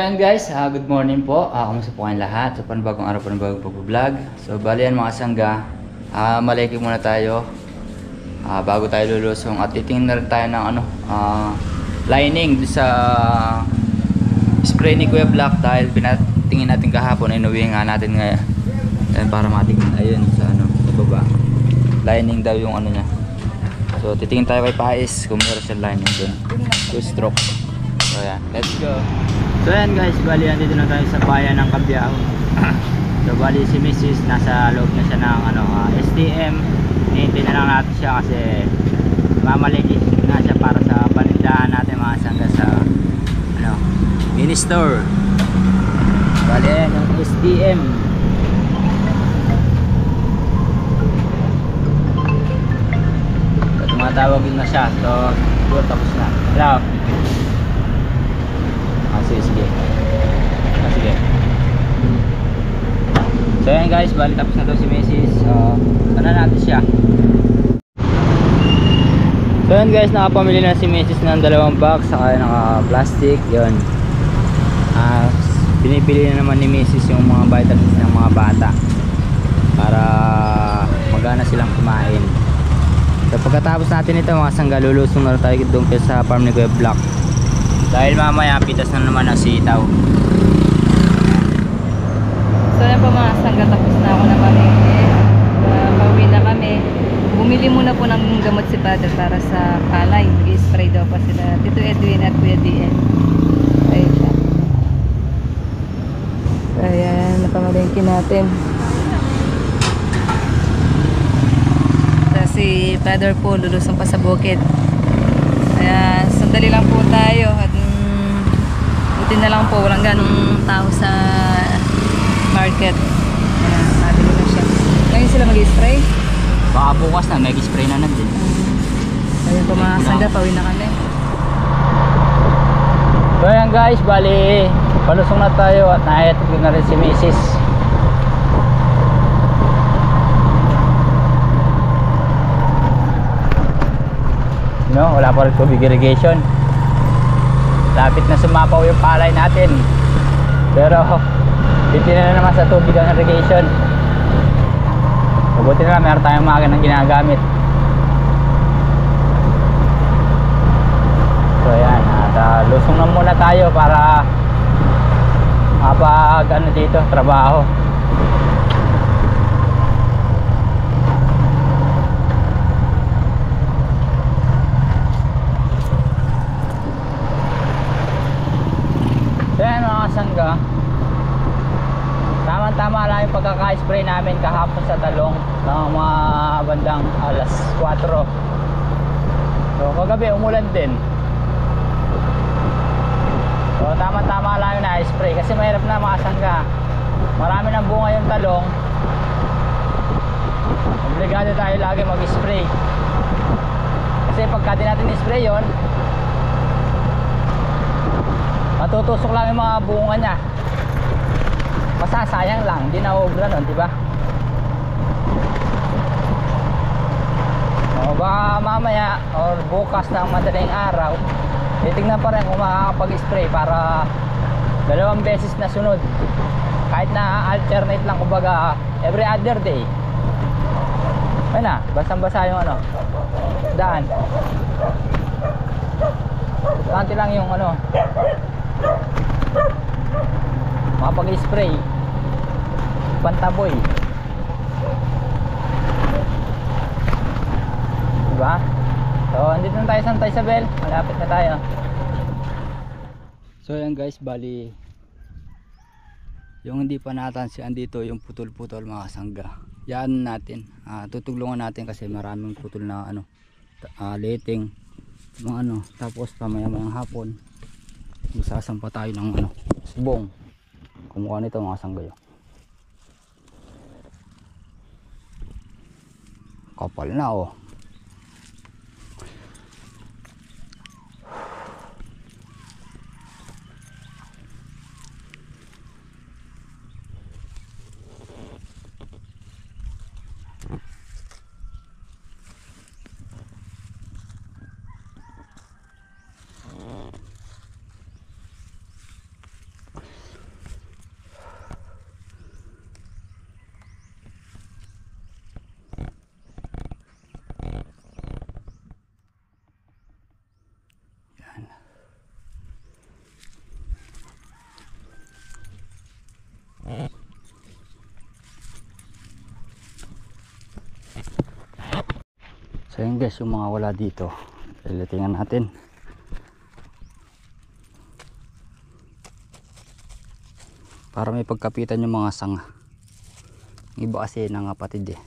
ayan guys, good morning po. Kamusta po kayong lahat? So panibagong araw, panibagong pag-vlog. So bali yan mga sangga, maliki muna tayo bago tayo lulusong. At titingin na rin tayo ng lining sa spray ni Kuya Black. Dahil pinatingin natin kahapon, inuwi nga natin ngayon. Ayan, para matingin, ayun sa sa baba. Lining daw yung niya. So titingin tayo kay Pais kung meron siya lining dun. 2 stroke. So ayan, let's go. So ayan guys, bali andito na tayo sa bayan ng Cabiao. So bali si Mrs. nasa loob na siya ng STM. Hintay na lang natin siya kasi mamaligi na siya para sa panindahan natin mga sangga sa mini store. Bali ayan yung STM. So tumatawag din na siya. So siguro tapos na. Hello. Sige. Sige. So ayan guys, bali tapos na daw si Mrs. Sana natin siya. So ayan guys, nakapamili na si Mrs. ng 2 box saka naka-plastic. Yun. Pinipili na naman ni Mrs. yung mga vitamins ng mga bata para magana silang kumain. So pagkatapos natin ito mga sangga, lulusong na tayo doon sa farm ni Kuya Black. Dahil mamaya pitas na naman ang sitaw. So yan po mga sangga, tapos na ako na mamili. Pauwi na kami. Bumili muna po ng gamot si Father para sa palay. Mag-spray daw pa sila Tito Edwin at Kuya DN. Ayun siya. So ayan, napamalengke natin. Si Father po lulusong pa sa bukid. Kaya sandali lang po tayo at buti na lang po walang ganong tao sa market. Ayan, nabili na siya. Ngayon sila mag-spray? Baka bukas na, mag-spray na din. Ayan po mga sangga, pauwi na kami. So ayan guys, bali palusong na tayo at naayatid na rin si Mrs. Wala pa rin tubig irrigation. Lapit na sumapaw yung palay natin. Pero titignan na naman sa tubig ang irrigation. Mabuti na lang meron tayong makina ng ginagamit. So ayan, at lusong na muna tayo para kapag dito, trabaho. Ayan mga sangga, tama lang yung pagkaka-spray namin kahapon sa talong ng mga bandang alas 4. So kagabi umulan din. So tama lang yung na-spray kasi mahirap na mga sangga. Marami ng bunga yung talong. Obligado tayo lagi mag-spray. Kasi pagka di natin i-spray yun, matutusok lang yung mga bunga niya. Masasayang lang, hindi na obra nun, di ba? O baka mamaya or bukas ng madaling araw, titignan pa rin kung makakapag-spray para 2 beses na sunod. Kahit na alternate lang, kumbaga every other day. Ayun na, basang-basa yung daan. Kanti lang yung makapag-spray pantaboy, diba? So andito na tayo sa Santa Isabel, malapit na tayo. So ayan guys, bali yung hindi pa natansian dito yung putol-putol mga sangga, yan natin tutuglungan natin kasi maraming putol na leting mga tapos pamaya-mayang hapon magsasampa tayo ng subong. Kumuha nito mga sanggayo. Kapal na So yun guys, yung mga wala dito, tingnan natin. Para may pagkapitan yung mga sanga. Iba kasi nangapatid eh.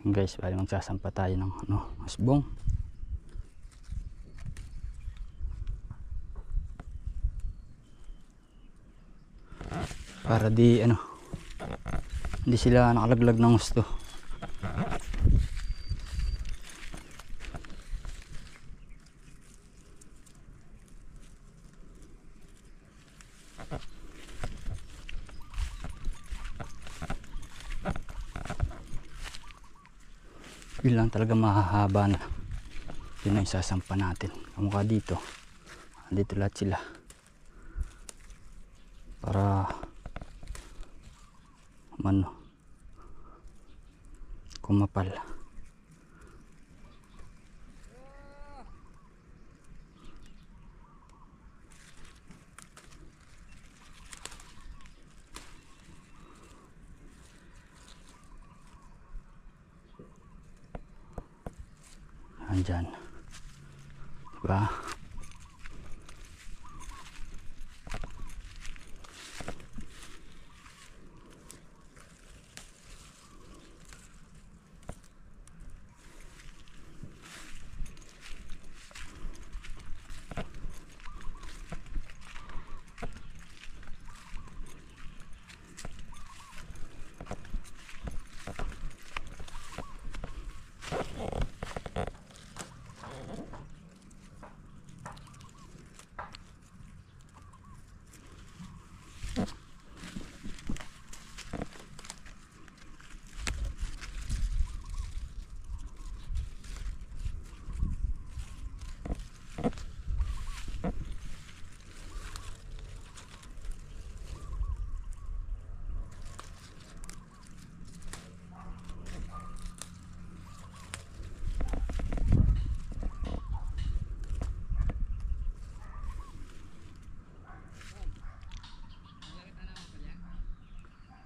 Ayan guys, bali magsasampa tayo ng asbong. Para di hindi sila nakalaglag ng gusto. Yun lang talaga mahahaba na. Yun ang isasampa natin. Kamukha dito. Dito lahat sila. Para kumapal. Andyan. Diba?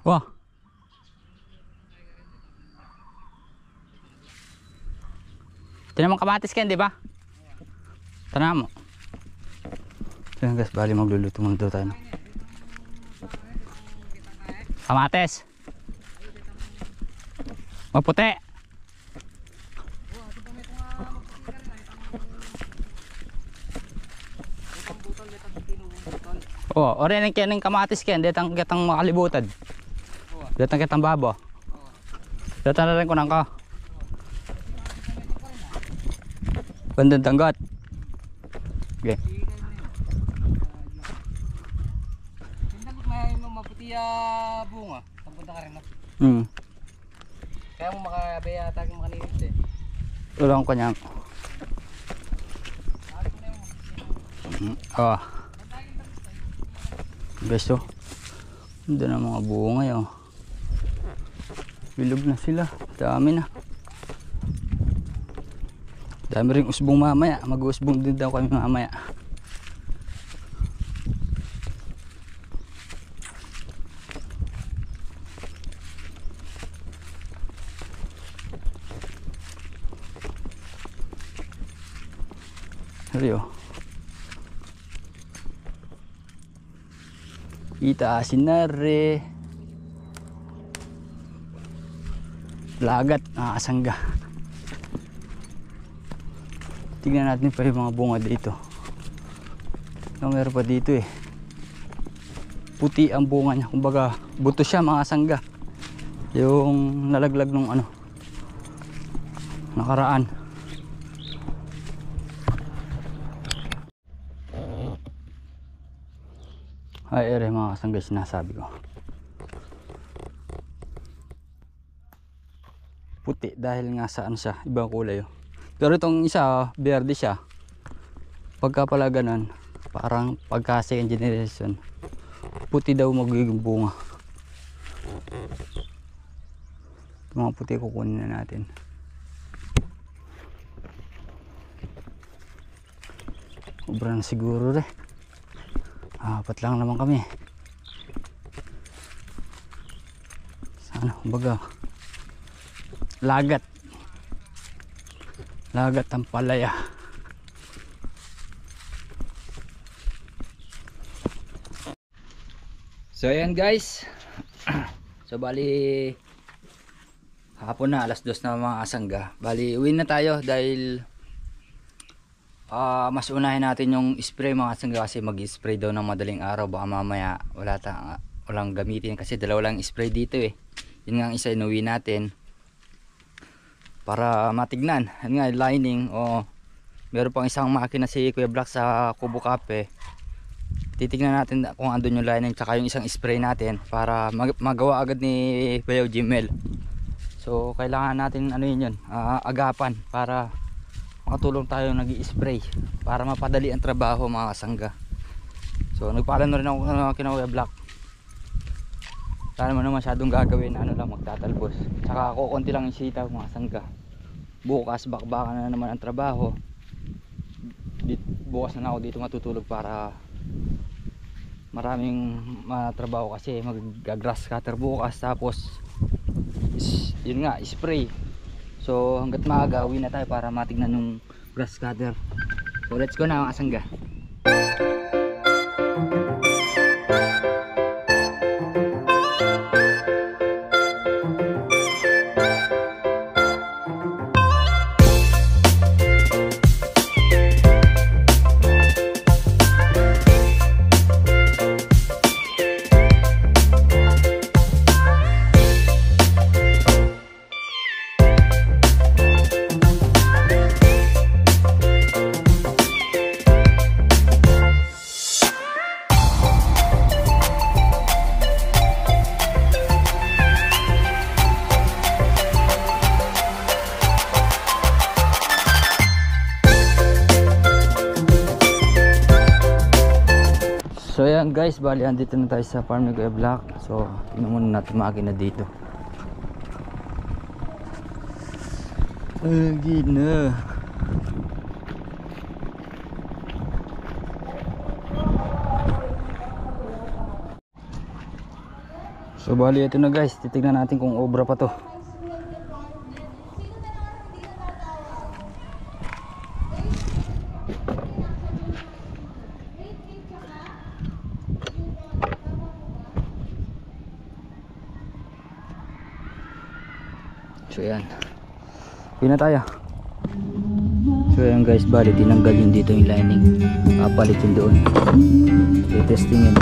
Wah. Ito naman kamatis Ken, di ba? Tara mo. Ito guys, bali magluluto muna daw tayo. Kamatis. Maputi. Oh, ori nang kining kamatis Ken, detang kitang makalibutan. Detang kitang babo. Detang na rin ko nang ka. Bandang tanggat. Okay. May maputi bunga. Pagpunta ka rin na. Kaya mo makabaya tagong makalimit eh. Ulang ko niya. Oh. Guys, oh. Hindi na mga bunga yun. Bilog na sila. Dami na. Dami rin usbong mamaya. Mag-usbong din daw kami mamaya. Seryo. Itaasin na rin. Lagat, nakakasangga. Tingnan natin pa yung mga bunga dito. Meron pa dito eh. Puti ang bunga niya. Kumbaga, buto siya mga sangga. Yung nalaglag nung ano. Nakaraan. Ay, ere mga sangga sinasabi ko. Puti dahil nga saan siya. Ibang kulay oh. Pero itong isa, berde siya. Pagka pala ganun, parang pagka second generation, puti daw magiging bunga. Mga puti kukunin na natin. Ubra na siguro rin. Apat lang naman kami. Sana, kumbaga, lagat. Lagat ang palaya. So ayan guys. So bali hapon na, alas 2 na mga asangga. Bali uwi na tayo dahil mas unahin natin yung spray mga asangga kasi mag-spray daw ng madaling araw. Baka mamaya walang gamitin kasi dalawa lang spray dito eh. Yun nga ang isa inuwi natin para matignan. Yun nga lining o meron pang isang makina si Kuya Black sa Kubo Cafe. Titignan natin kung andun yung lining tsaka yung isang spray natin para magawa agad ni Bayaw Gmail. So kailangan natin ano yun agapan para makatulong tayo nag-i-spray para mapadali ang trabaho mga kasangga. So nagpaalam na rin ako kina Kuya Black. Sana mo na masyadong gagawin, ano lang magtatalbos. Tsaka kukunti lang yung sitaw mga kasangga. Bukas bakbakan na naman ang trabaho. Bukas na ako dito matutulog para maraming matrabaho kasi mag-grass cutter bukas tapos yun nga spray. So hanggat maaga uwi na tayo para matignan yung grass cutter. So let's go na mga kasangga. So ayan guys, bali andito na tayo sa farm ni Kuya Black. So tingnan muna natin makina dito. Gina. So bali ito na guys, titignan natin kung obra pa to. So yan, uwi na tayo. So yan guys, bali tinanggal yun dito yung lining, papalit yun doon. So testingin,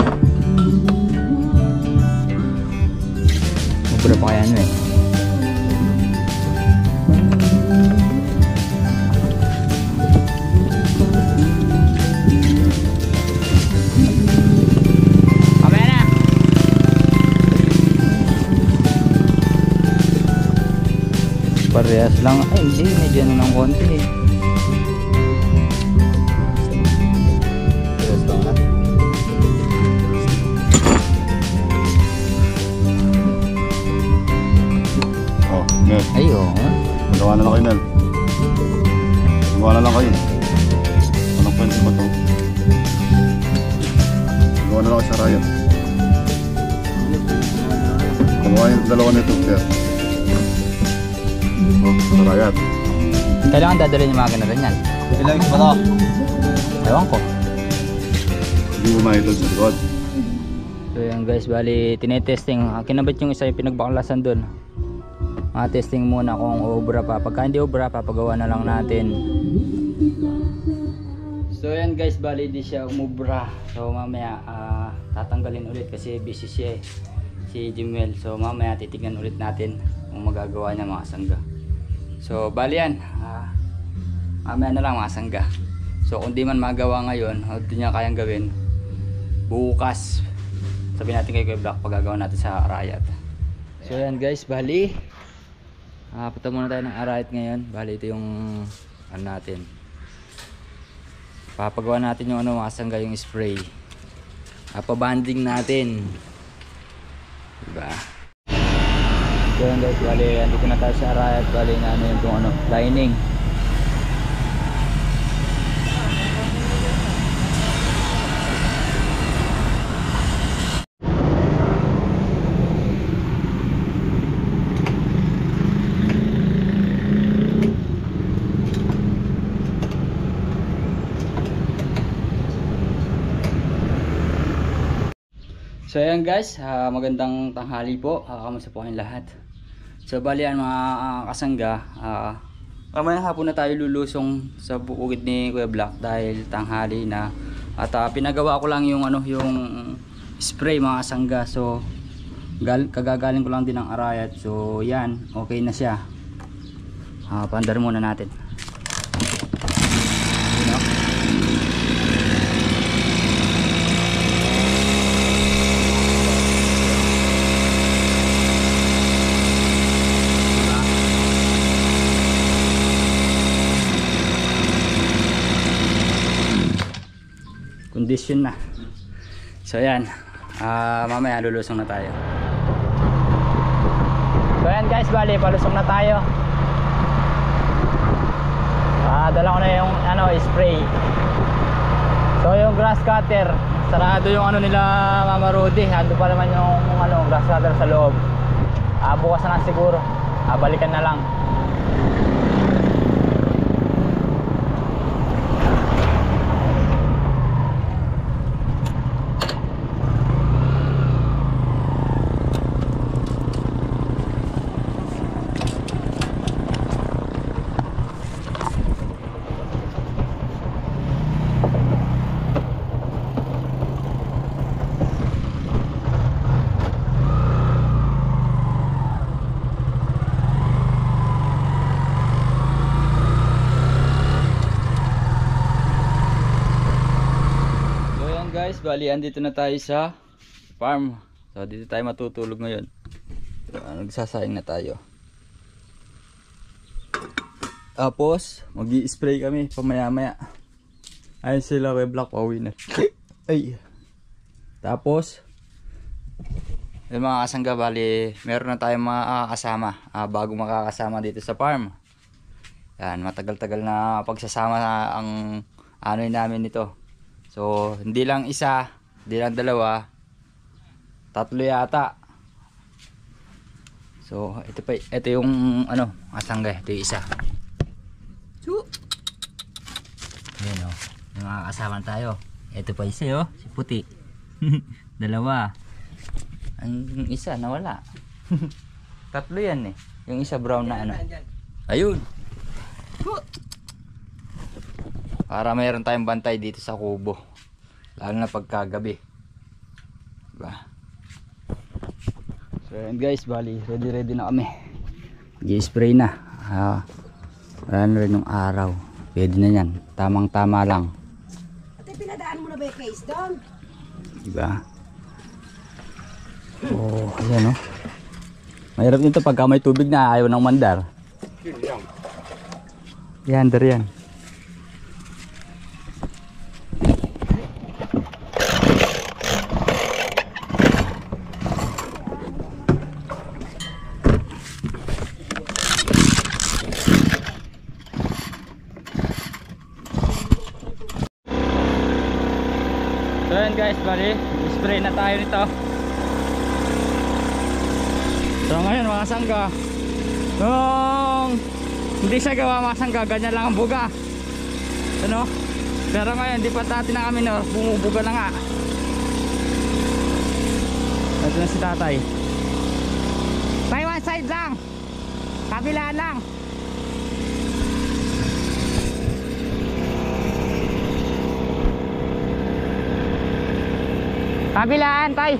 mabura pa kaya ano eh. Mamaya na. Parehas lang, ay hindi, medyo ano ng konti eh. Parehas lang na. Oh, Mel. Ay oo. Magawa na lang kayo, Mel. Magawa na lang kayo. Anong pwede ba ito? Magawa na lang kayo sa Ryan. Magawa yung dalawa nito, Mel. Oh, sa Ryan. Kailangan dadalhin yung makina rin yan. Ilang ba ito? Ewan ko. Hindi mo mahitod sa likod. So yan guys, bali tinetesting. Kinabit yung isa yung pinagbaklasan dun. Testing muna kung obra pa. Pagka hindi obra, papagawa na lang natin. So yan guys, bali di siya umubra. So mamaya tatanggalin ulit kasi busy siya eh, si Jimwell. So mamaya titignan ulit natin kung magagawa niya mga sangga. So bali yan, mamaya na lang mga sangga. So kung di man magawa ngayon o di niya kayang gawin, bukas sabihin natin kay Kuya Black pagagawa natin sa Arayat. So yan guys, bali punta muna tayo ng Arayat ngayon. Bali ito yung ano natin, papagawa natin yung ano, masangga yung spray, pabanding natin, diba? So yan guys, bali andito na tayo sa Arayat. Bali na ano yung ano, lining. So ayan guys, magandang tanghali po. Kamusta po kayong lahat? So bali yan mga kasangga, mamayang hapon na tayo lulusong sa bukid ni Kuya Black dahil tanghali na. At pinagawa ko lang yung ano, yung spray mga kasangga. So kagagaling ko lang din ng Arayat. So yan, okay na siya. Paandar muna natin. Condition na. So yan, mamaya lulusong na tayo. So yan guys, bali palusong na tayo. Dala ko na yung ano, spray. So yung grass cutter, sarado yung ano nila Mama Rudy. Ando pa naman yung ano, grass cutter sa loob. Bukas na lang siguro, balikan na lang. Guys, bali andito na tayo sa farm. So dito tayo matutulog ngayon. So, nagsasayang na tayo. Tapos mag-i-spray kami pamaya-maya. Ayun sila, Kuya Black, pauwi na. Ay. Tapos yung mga kasangga, bali meron na tayong mga kasama bago makakasama dito sa farm. Yan, matagal-tagal na pagsasama ang ano namin nito. So hindi lang isa, hindi lang dalawa, tatlo yata. So ito yung ano, asangga, ito yung isa. Ayan o, yung mga kasama tayo. Ito pa isa oh, si puti. Dalawa. Ang isa nawala. Tatlo yan eh. Yung isa brown na ano. Ayun. Para mayroon tayong bantay dito sa kubo. Lalo na pagkagabi. Diba? So and guys, bali ready na kami. Gi-spray na. Wala na rin yung araw. Pwede na yan. Tamang tama lang. Ate, pinadaan mo na ba yung case doon? Diba? Oh, ayan oh. Mahirap nito pagka may tubig na ayaw ng mandar. Yan, dar yan. So yan guys, bali, spray na tayo nito. So ngayon mga sangga, kung hindi siya gawa mga sangga, ganyan lang ang buga. Ano? Pero ngayon, di pa natin na kami no, bumubuga na nga. Ito na si tatay. By one side lang, kabilaan lang. Kabilaan, tay.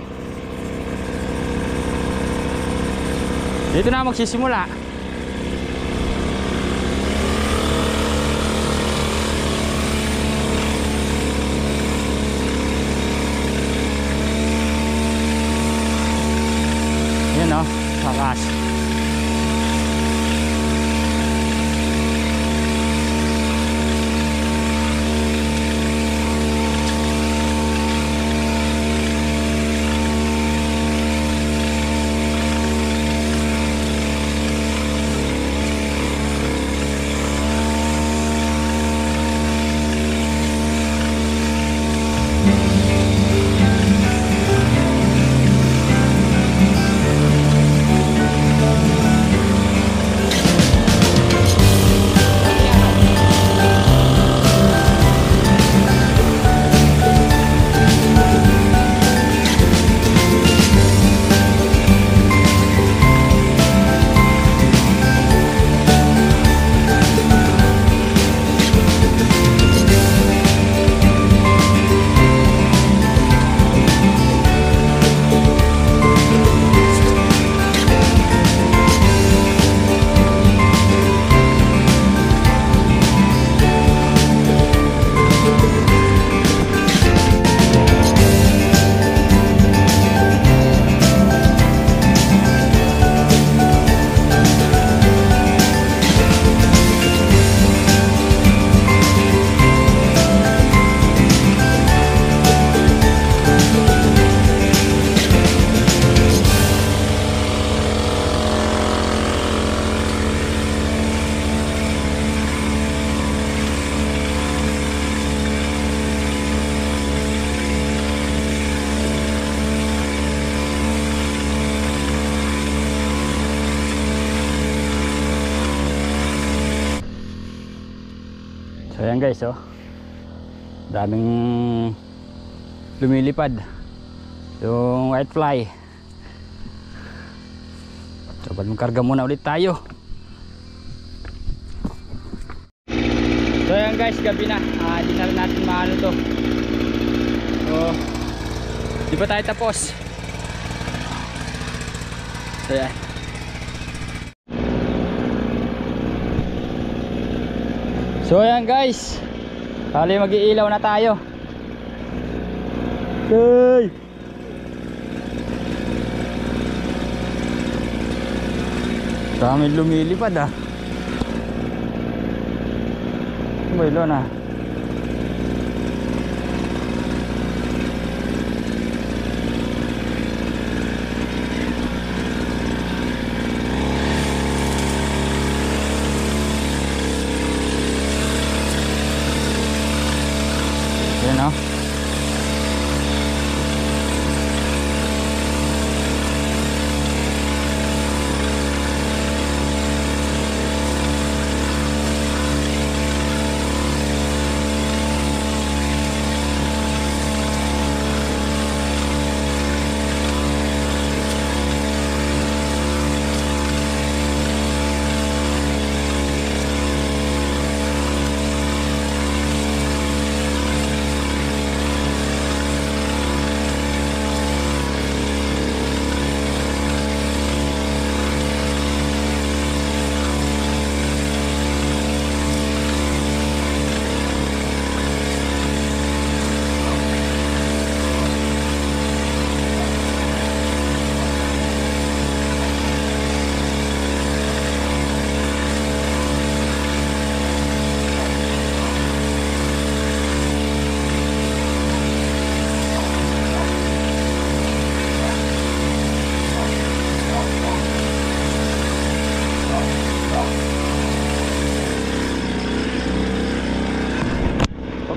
Dito na magsisimula. Yan o, sakas. So ayan guys oh, daming lumilipad yung white fly. So magkarga muna ulit tayo. So ayan guys, gabi na, hindi na rin natin maano to. So di pa tayo tapos. So ayan. So ayan guys, kali mag-iilaw na tayo. Hey! Dami lumilipad ah. Baylo na. Yan o.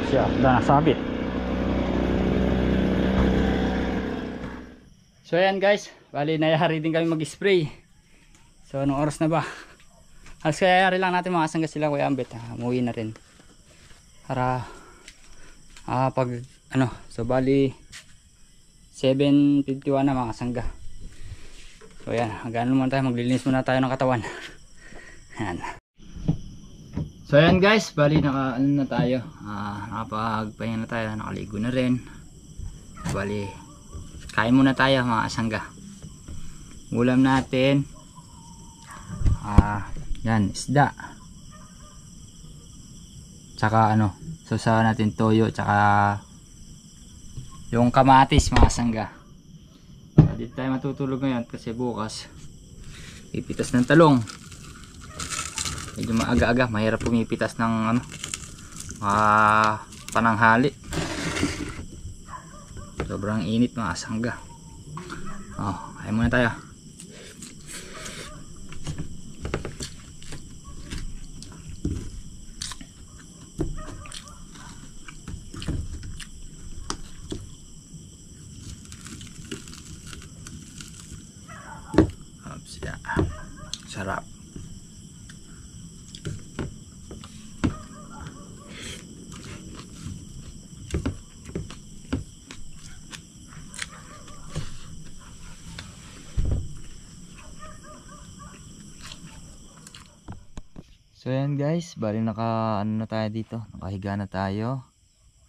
siya, nasabit. So ayan guys, bali nayari din kami mag-spray. So anong oras na ba? Halos kayayari lang natin mga kasangga sila Kuya Ambet. Umuwi na rin. Para pag ano, so bali 7:51 na mga kasangga. So ayan, hanggang naman tayo, maglilinis muna tayo ng katawan. Ayan. So ayan guys, bali naka ano na tayo. Nakapagpahinga na tayo, nakaligo na rin. Bali kain muna tayo mga kasangga. Ulam natin yan, isda. Tsaka ano, sausawan natin toyo, tsaka yung kamatis mga kasangga. Dito tayo matutulog ngayon kasi bukas ipitas ng talong. Medyo maaga-aga, mahirap pumipitas ng ano, pananghali. Sobrang init mga kasangga. Kain muna tayo. Sarap. So ayan guys, bali naka ano na tayo dito, nakahiga na tayo.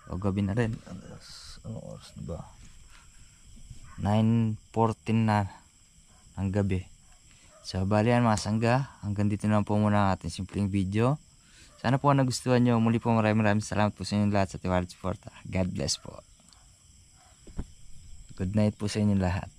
O gabi na rin. Ano oras na ba? 9:14 na ang gabi. So bali yan mga sangga, hanggang dito na po muna ang ating simpleng video. Sana po nagustuhan nyo. Muli po maraming salamat po sa inyong lahat sa tiwala at support. God bless po. Good night po sa inyong lahat.